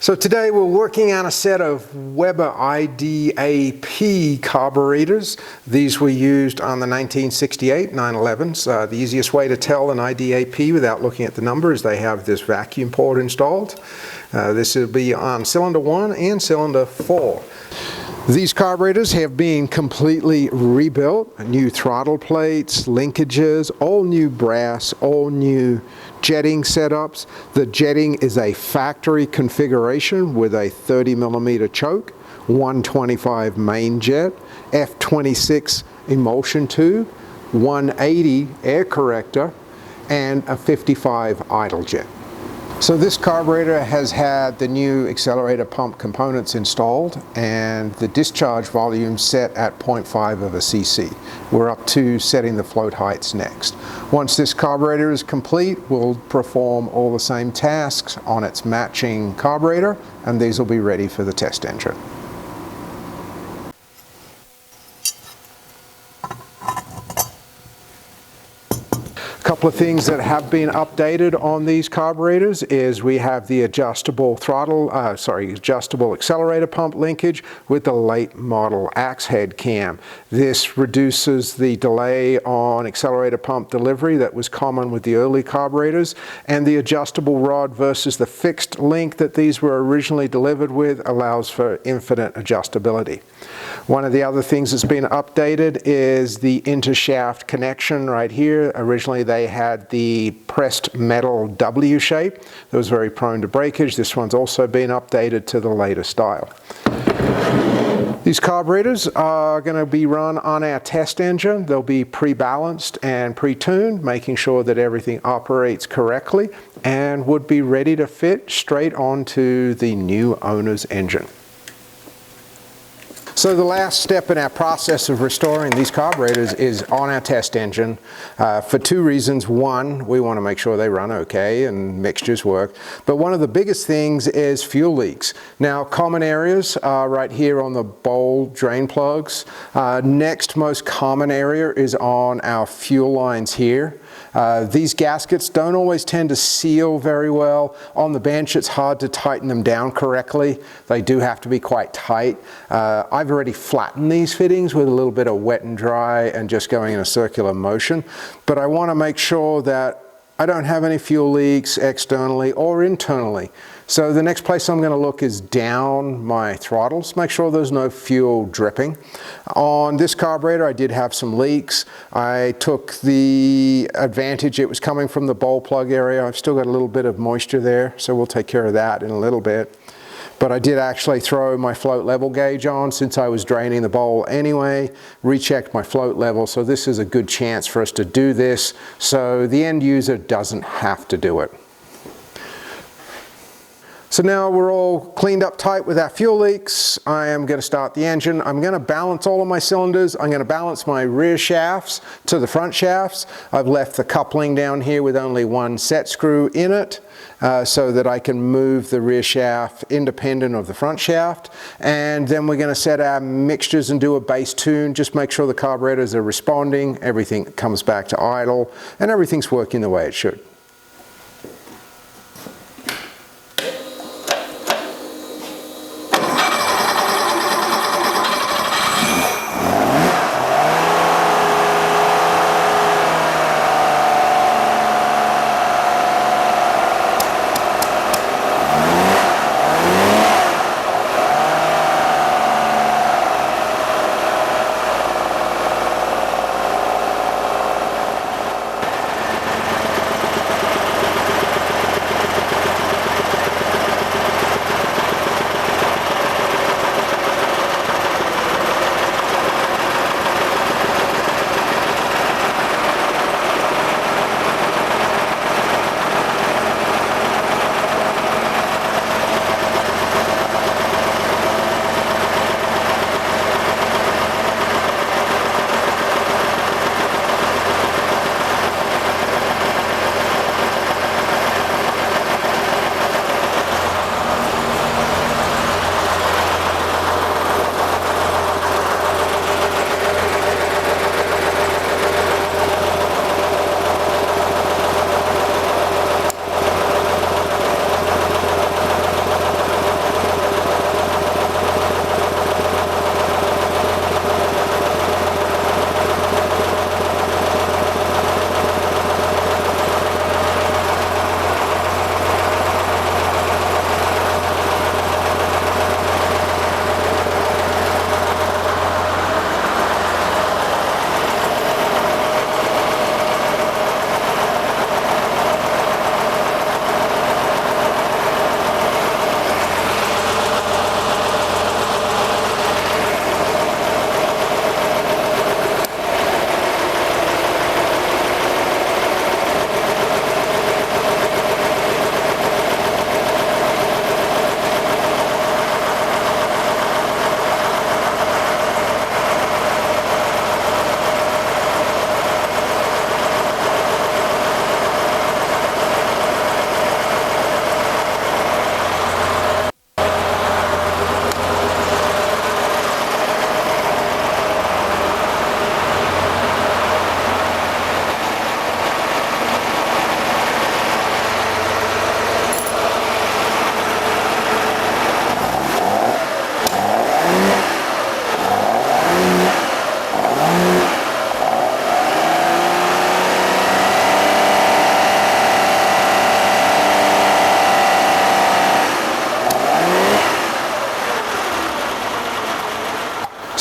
So today we're working on a set of Weber IDAP carburetors. These were used on the 1968 911s. The easiest way to tell an IDAP without looking at the number is they have this vacuum port installed. This will be on cylinder 1 and cylinder 4. These carburetors have been completely rebuilt, new throttle plates, linkages, all new brass, all new jetting setups. The jetting is a factory configuration with a 30mm choke, 125 main jet, F26 emulsion tube, 180 air corrector, and a 55 idle jet. So this carburetor has had the new accelerator pump components installed and the discharge volume set at 0.5 of a cc. We're up to setting the float heights next. Once this carburetor is complete, we'll perform all the same tasks on its matching carburetor, and these will be ready for the test engine. Couple of things that have been updated on these carburetors is we have the adjustable adjustable accelerator pump linkage with the late model axe head cam. This reduces the delay on accelerator pump delivery that was common with the early carburetors, and the adjustable rod versus the fixed link that these were originally delivered with allows for infinite adjustability. One of the other things that's been updated is the intershaft connection right here. Originally they had the pressed metal W shape that was very prone to breakage. This one's also been updated to the later style. These carburetors are going to be run on our test engine. They'll be pre-balanced and pre-tuned, making sure that everything operates correctly, and would be ready to fit straight onto the new owner's engine. So the last step in our process of restoring these carburetors is on our test engine for two reasons. One, we want to make sure they run okay and mixtures work. But one of the biggest things is fuel leaks. Now, common areas are right here on the bowl drain plugs. Next most common area is on our fuel lines here. These gaskets don't always tend to seal very well. On the bench, it's hard to tighten them down correctly. They do have to be quite tight. I've already flattened these fittings with a little bit of wet and dry and just going in a circular motion. But I want to make sure that I don't have any fuel leaks externally or internally. So the next place I'm going to look is down my throttles, make sure there's no fuel dripping. On this carburetor I did have some leaks. I took the advantage it was coming from the bowl plug area. I've still got a little bit of moisture there, so we'll take care of that in a little bit. But I did actually throw my float level gauge on since I was draining the bowl anyway, rechecked my float level, so this is a good chance for us to do this so the end user doesn't have to do it. So now we're all cleaned up tight with our fuel leaks. I am going to start the engine. I'm going to balance all of my cylinders. I'm going to balance my rear shafts to the front shafts. I've left the coupling down here with only one set screw in it so that I can move the rear shaft independent of the front shaft. And then we're going to set our mixtures and do a base tune. Just make sure the carburetors are responding, everything comes back to idle, and everything's working the way it should.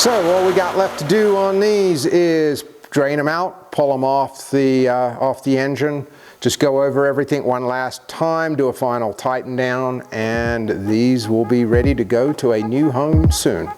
So all we got left to do on these is drain them out, pull them off the engine, just go over everything one last time, do a final tighten down, and these will be ready to go to a new home soon.